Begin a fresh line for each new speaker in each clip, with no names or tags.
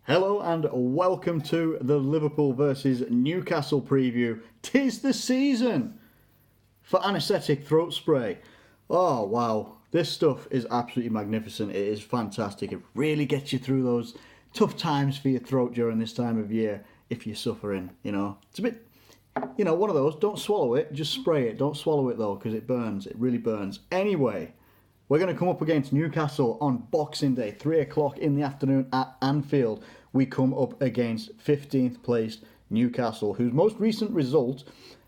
Hello and welcome to the Liverpool versus Newcastle preview. 'Tis the season for anaesthetic throat spray. Oh wow, this stuff is absolutely magnificent. It is fantastic. It really gets you through those tough times for your throat during this time of year if you're suffering, It's a bit, one of those, don't swallow it, just spray it. Don't swallow it though, because it burns. It really burns. Anyway, we're going to come up against Newcastle on Boxing Day, 3 o'clock in the afternoon at Anfield. We come up against 15th placed Newcastle, whose most recent result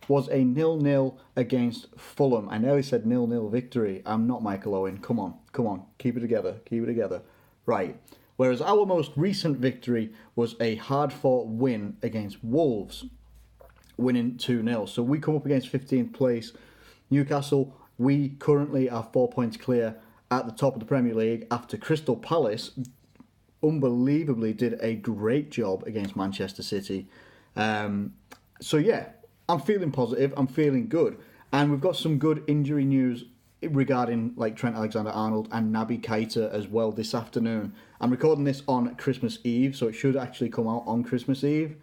was a 0-0 against Fulham. I nearly said 0-0 victory. I'm not Michael Owen. Come on. Keep it together. Right. Whereas our most recent victory was a hard-fought win against Wolves, winning 2-0. So we come up against 15th place Newcastle. We currently are 4 points clear at the top of the Premier League after Crystal Palace unbelievably did a great job against Manchester City. So yeah, I'm feeling positive. I'm feeling good. And we've got some good injury news regarding like Trent Alexander-Arnold and Naby Keita as well this afternoon. I'm recording this on Christmas Eve, so it should actually come out on Christmas Eve.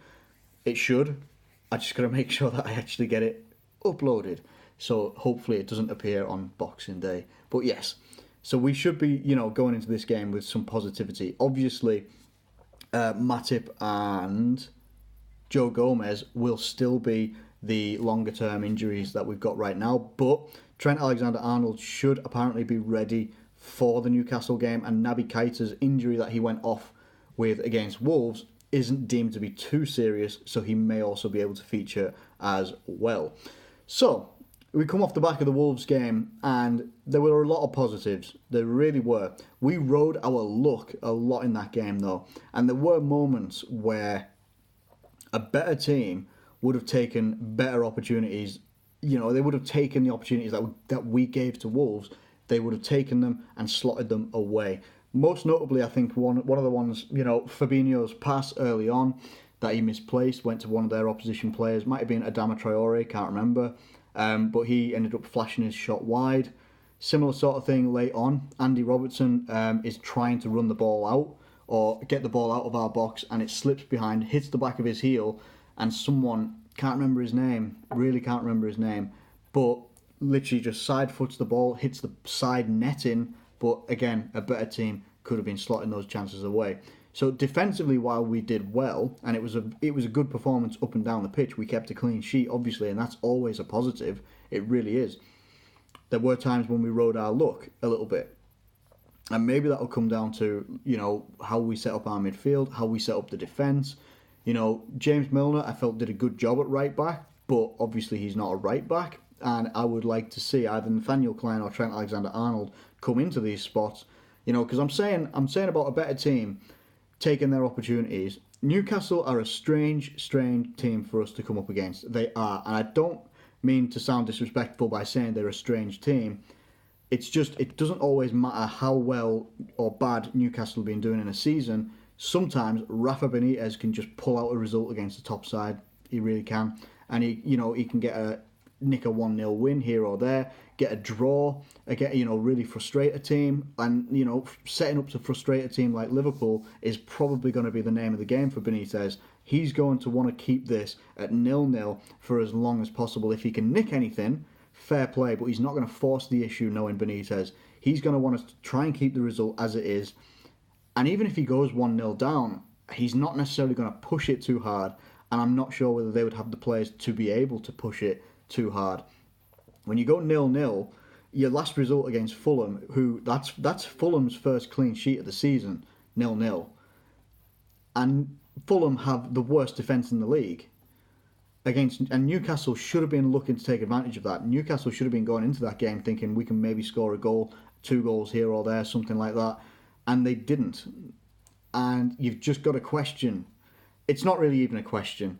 It should. I just got to make sure that I actually get it uploaded. So hopefully it doesn't appear on Boxing Day. But yes, so we should be, going into this game with some positivity. Obviously, Matip and Joe Gomez will still be the longer-term injuries that we've got right now. But Trent Alexander-Arnold should apparently be ready for the Newcastle game. And Naby Keita's injury that he went off with against Wolves isn't deemed to be too serious. So he may also be able to feature as well. So we come off the back of the Wolves game, and there were a lot of positives. There really were. We rode our luck a lot in that game, though. And there were moments where a better team would have taken better opportunities. They would have taken the opportunities that we gave to Wolves. They would have taken them and slotted them away. Most notably, I think one of the ones, Fabinho's pass early on that he misplaced, went to one of their opposition players. Might have been Adama Traore, can't remember. But he ended up flashing his shot wide. Similar sort of thing late on. Andy Robertson is trying to run the ball out or get the ball out of our box, and it slips behind, hits the back of his heel, and someone, can't remember his name, but literally just side foots the ball, hits the side netting, but again, a better team could have been slotting those chances away. So defensively, while we did well, and it was a good performance up and down the pitch, we kept a clean sheet, obviously, and that's always a positive. It really is. There were times when we rode our luck a little bit. And maybe that'll come down to, how we set up our midfield, how we set up the defence. James Milner, I felt, did a good job at right back, but obviously he's not a right back. And I would like to see either Nathaniel Klein or Trent Alexander-Arnold come into these spots. Because I'm saying about a better team taking their opportunities. Newcastle are a strange team for us to come up against. They are, and I don't mean to sound disrespectful by saying they're a strange team. It's just, it doesn't always matter how well or bad Newcastle have been doing in a season. Sometimes Rafa Benitez can just pull out a result against the top side. He really can. And he can nick a 1-0 win here or there, get a draw, really frustrate a team, and setting up to frustrate a team like Liverpool is probably going to be the name of the game for Benitez. He's going to want to keep this at 0-0 for as long as possible. If he can nick anything, fair play, but he's not going to force the issue knowing Benitez. He's going to want us to try and keep the result as it is, and even if he goes 1-0 down, he's not necessarily going to push it too hard, and I'm not sure whether they would have the players to be able to push it too hard. When you go 0-0, your last result against Fulham, who that's Fulham's first clean sheet of the season, 0-0, and Fulham have the worst defence in the league. And Newcastle should have been looking to take advantage of that. Newcastle should have been going into that game thinking we can maybe score a goal, 2 goals here or there, something like that, and they didn't. And you've just got to question. It's not really even a question.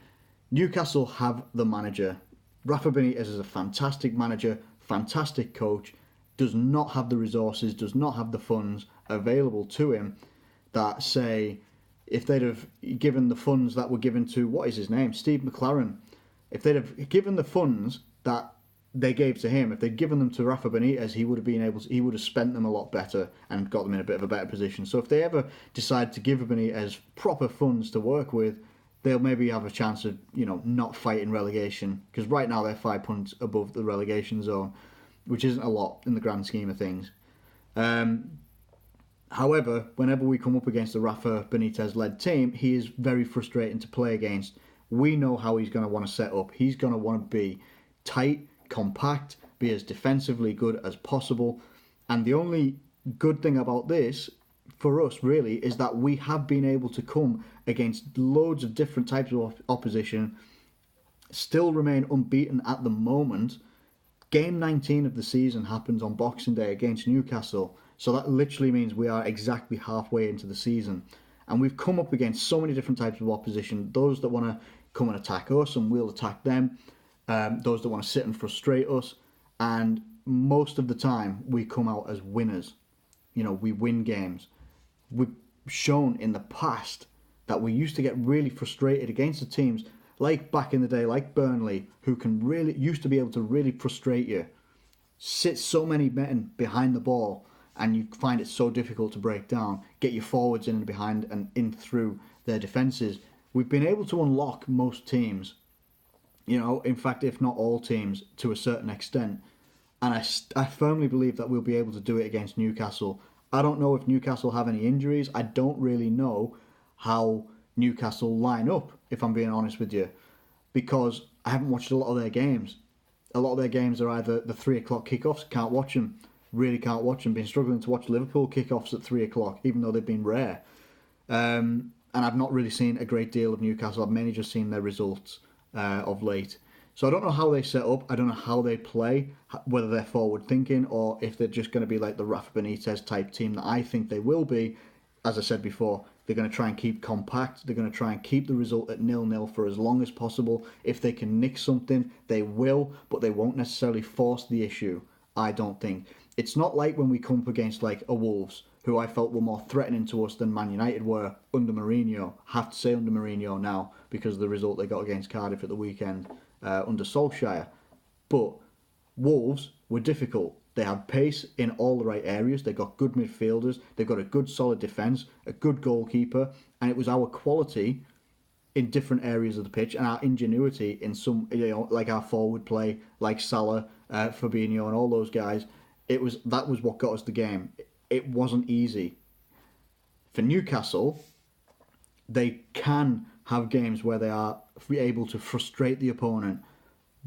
Newcastle have the manager. Rafa Benitez is a fantastic manager, fantastic coach, does not have the resources, does not have the funds available to him that, say, if they'd have given the funds that were given to, Steve McLaren, if they'd have given the funds that they gave to him, if they'd given them to Rafa Benitez, he would have spent them a lot better and got them in a bit of a better position. So if they ever decide to give Benitez proper funds to work with, they'll maybe have a chance of, not fighting relegation, because right now they're 5 points above the relegation zone, which isn't a lot in the grand scheme of things. However, whenever we come up against a Rafa Benitez-led team, he is very frustrating to play against. We know how he's going to want to set up. He's going to want to be tight, compact, be as defensively good as possible. And the only good thing about this, for us really, is that we have been able to come against loads of different types of opposition, still remain unbeaten at the moment. Game 19 of the season happens on Boxing Day against Newcastle. So that literally means we are exactly halfway into the season. And we've come up against so many different types of opposition. Those that want to come and attack us and we'll attack them. Those that want to sit and frustrate us. And most of the time we come out as winners. We win games. We've shown in the past that we used to get really frustrated against the teams like back in the day, like Burnley, who used to be able to really frustrate you. Sit so many men behind the ball, and you find it so difficult to break down, get your forwards in and behind and in through their defences. We've been able to unlock most teams, in fact, if not all teams, to a certain extent. And I firmly believe that we'll be able to do it against Newcastle. I don't know if Newcastle have any injuries. I don't really know how Newcastle line up, if I'm being honest with you, because I haven't watched a lot of their games. A lot of their games are either the 3 o'clock kickoffs, can't watch them. Really can't watch them. Been struggling to watch Liverpool kickoffs at 3 o'clock, even though they've been rare. And I've not really seen a great deal of Newcastle. I've mainly just seen their results of late. So I don't know how they set up. I don't know how they play, whether they're forward thinking or if they're just going to be like the Rafa Benitez type team that I think they will be. As I said before, they're going to try and keep compact. They're going to try and keep the result at 0-0 for as long as possible. If they can nick something, they will, but they won't necessarily force the issue, I don't think. It's not like when we come up against like a Wolves, who I felt were more threatening to us than Man United were under Mourinho. I have to say under Mourinho now because of the result they got against Cardiff at the weekend under Solskjaer. But Wolves were difficult. They had pace in all the right areas. They got good midfielders. They've got a good solid defence, a good goalkeeper, and it was our quality in different areas of the pitch and our ingenuity in some, like our forward play, like Salah, Fabinho, and all those guys. That was what got us the game. It wasn't easy. For Newcastle, they can have games where they are able to frustrate the opponent,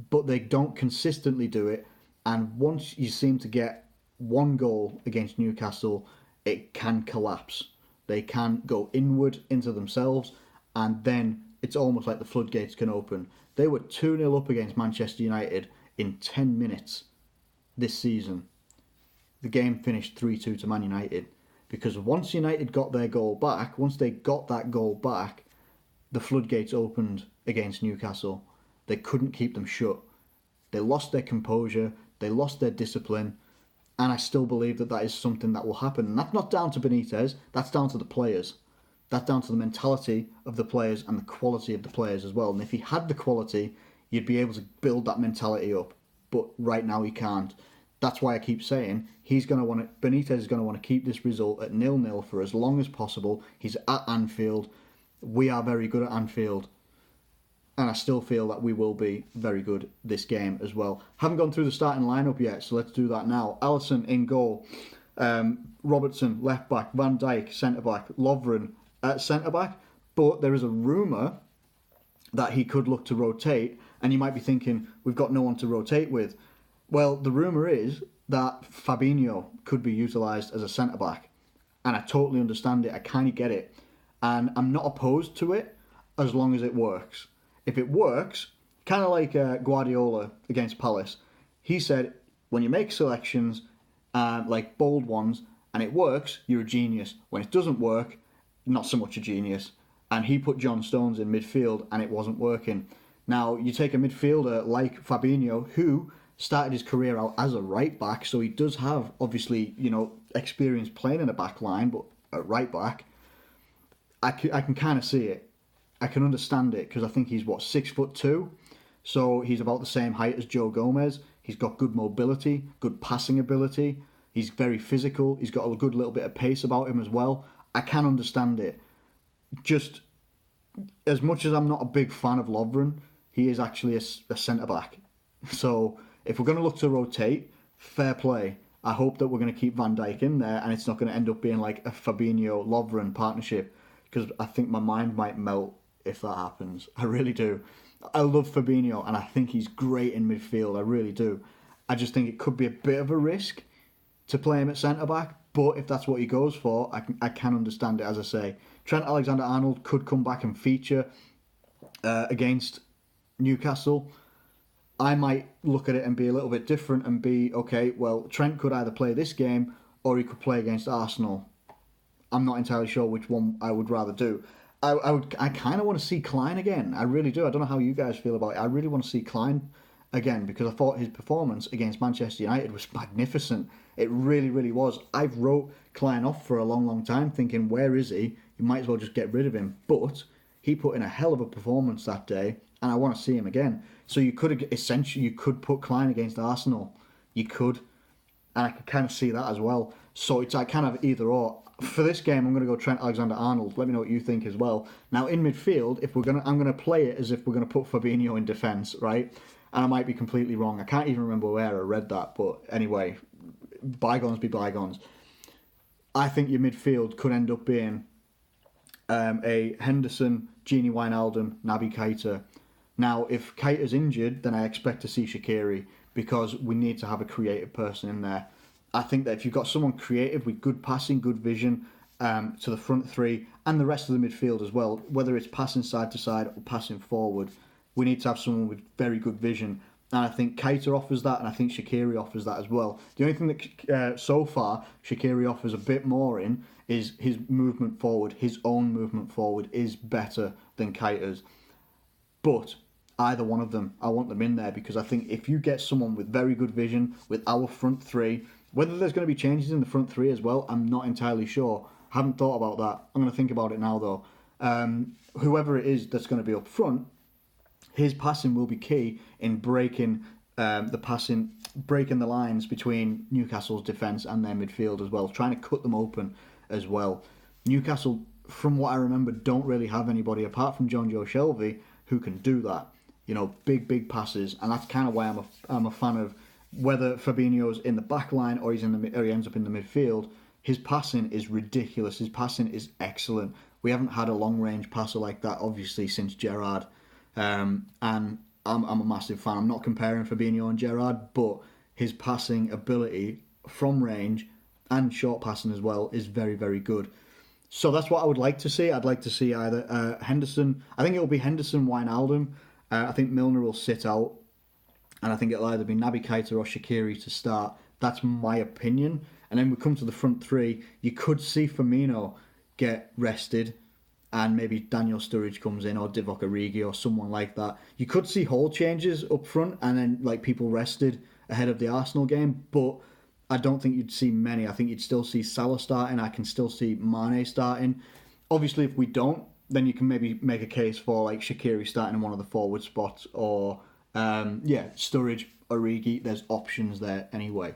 but they don't consistently do it. And once you seem to get one goal against Newcastle, it can collapse. They can go inward into themselves, and then it's almost like the floodgates can open. They were 2-0 up against Manchester United in 10 minutes this season. The game finished 3-2 to Man United, because once United got their goal back, once they got that goal back, the floodgates opened against Newcastle. They couldn't keep them shut. They lost their composure, they lost their discipline, and I still believe that is something that will happen. And that's not down to Benitez, that's down to the players. That's down to the mentality of the players and the quality of the players as well. And if he had the quality, you'd be able to build that mentality up. But right now he can't. That's why I keep saying Benitez is going to want to keep this result at 0-0 for as long as possible. He's at Anfield. We are very good at Anfield. And I still feel that we will be very good this game as well. Haven't gone through the starting lineup yet, so let's do that now. Alisson in goal. Robertson, left back. Van Dijk, centre back. Lovren at centre back. But there is a rumour that he could look to rotate. And you might be thinking, we've got no one to rotate with. Well, the rumour is that Fabinho could be utilised as a centre back. And I totally understand it. I kind of get it. And I'm not opposed to it as long as it works. If it works, kind of like Guardiola against Palace, he said, when you make selections, like bold ones, and it works, you're a genius. When it doesn't work, not so much a genius. And he put John Stones in midfield, and it wasn't working. Now, you take a midfielder like Fabinho, who started his career out as a right back, so he does have, obviously, experience playing in a back line, but at right back, I can kind of see it. I can understand it, because I think he's, 6'2", so he's about the same height as Joe Gomez. He's got good mobility, good passing ability. He's very physical. He's got a good little bit of pace about him as well. I can understand it. Just as much as I'm not a big fan of Lovren, he is actually a centre-back. So if we're going to look to rotate, fair play. I hope that we're going to keep Van Dijk in there and it's not going to end up being like a Fabinho-Lovren partnership, because I think my mind might melt if that happens. I really do. I love Fabinho and I think he's great in midfield. I really do. I just think it could be a bit of a risk to play him at centre-back, but if that's what he goes for, I can understand it, as I say. Trent Alexander-Arnold could come back and feature against Newcastle. I might look at it and be a little bit different and be, okay, well, Trent could either play this game or he could play against Arsenal. I'm not entirely sure which one I would rather do. I kind of want to see Klein again. I really do. I don't know how you guys feel about it. I really want to see Klein again because I thought his performance against Manchester United was magnificent. It really, really was. I've wrote Klein off for a long, long time thinking, where is he? You might as well just get rid of him. But he put in a hell of a performance that day and I want to see him again. So you could put Klein against Arsenal. You could. And I could kind of see that as well. So it's like kind of either or. For this game, I'm going to go Trent Alexander-Arnold. Let me know what you think as well. Now, in midfield, I'm going to play it as if we're going to put Fabinho in defence, right? And I might be completely wrong. I can't even remember where I read that. But anyway, bygones be bygones. I think your midfield could end up being a Henderson, Gini Wijnaldum, Naby Keita. Now, if Keita's injured, then I expect to see Shaqiri because we need to have a creative person in there. I think that if you've got someone creative with good passing, good vision to the front three and the rest of the midfield as well, whether it's passing side to side or passing forward, we need to have someone with very good vision. And I think Keita offers that, and I think Shaqiri offers that as well. The only thing that so far Shaqiri offers a bit more in is his movement forward. His own movement forward is better than Keita's. But either one of them, I want them in there because I think if you get someone with very good vision with our front three, whether there's going to be changes in the front three as well, I'm not entirely sure. Haven't thought about that. I'm going to think about it now though. Whoever it is that's going to be up front, his passing will be key in breaking the lines between Newcastle's defence and their midfield as well, trying to cut them open as well. Newcastle, from what I remember, don't really have anybody apart from John Joe Shelvey who can do that. You know, big passes, and that's kind of why I'm a fan of whether Fabinho's in the back line or he ends up in the midfield. His passing is ridiculous. His passing is excellent. We haven't had a long-range passer like that, obviously, since Gerrard. And I'm a massive fan. I'm not comparing Fabinho and Gerrard, but his passing ability from range and short passing as well is very, very good. So that's what I would like to see. I'd like to see either Henderson. I think it will be Henderson, Wijnaldum. I think Milner will sit out. And I think it'll either be Naby Keita or Shaqiri to start. That's my opinion. And then we come to the front three. You could see Firmino get rested and maybe Daniel Sturridge comes in or Divock Origi or someone like that. You could see whole changes up front and then like people rested ahead of the Arsenal game. But I don't think you'd see many. I think you'd still see Salah starting. I can still see Mane starting. Obviously, if we don't, then you can maybe make a case for like Shaqiri starting in one of the forward spots or Sturridge, Origi, there's options there anyway.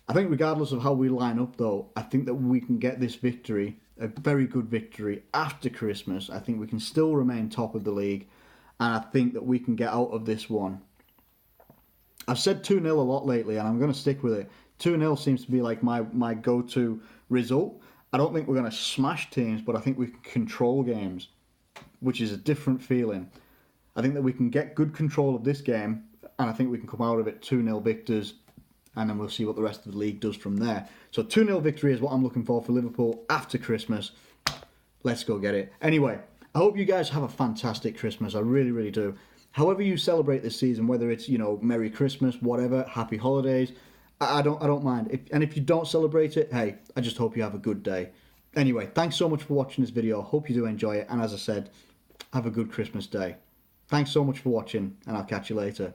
I think regardless of how we line up though, I think that we can get this victory, a very good victory after Christmas. I think we can still remain top of the league and I think that we can get out of this one. I've said 2-0 a lot lately and I'm going to stick with it. 2-0 seems to be like my go-to result. I don't think we're going to smash teams, but I think we can control games, which is a different feeling. I think that we can get good control of this game, and I think we can come out of it 2-0 victors, and then we'll see what the rest of the league does from there. So 2-0 victory is what I'm looking for Liverpool after Christmas. Let's go get it. Anyway, I hope you guys have a fantastic Christmas. I really, really do. However you celebrate this season, whether it's, Merry Christmas, whatever, Happy Holidays, I don't mind. If you don't celebrate it, hey, I just hope you have a good day. Anyway, thanks so much for watching this video. Hope you do enjoy it, and as I said, have a good Christmas day. Thanks so much for watching, and I'll catch you later.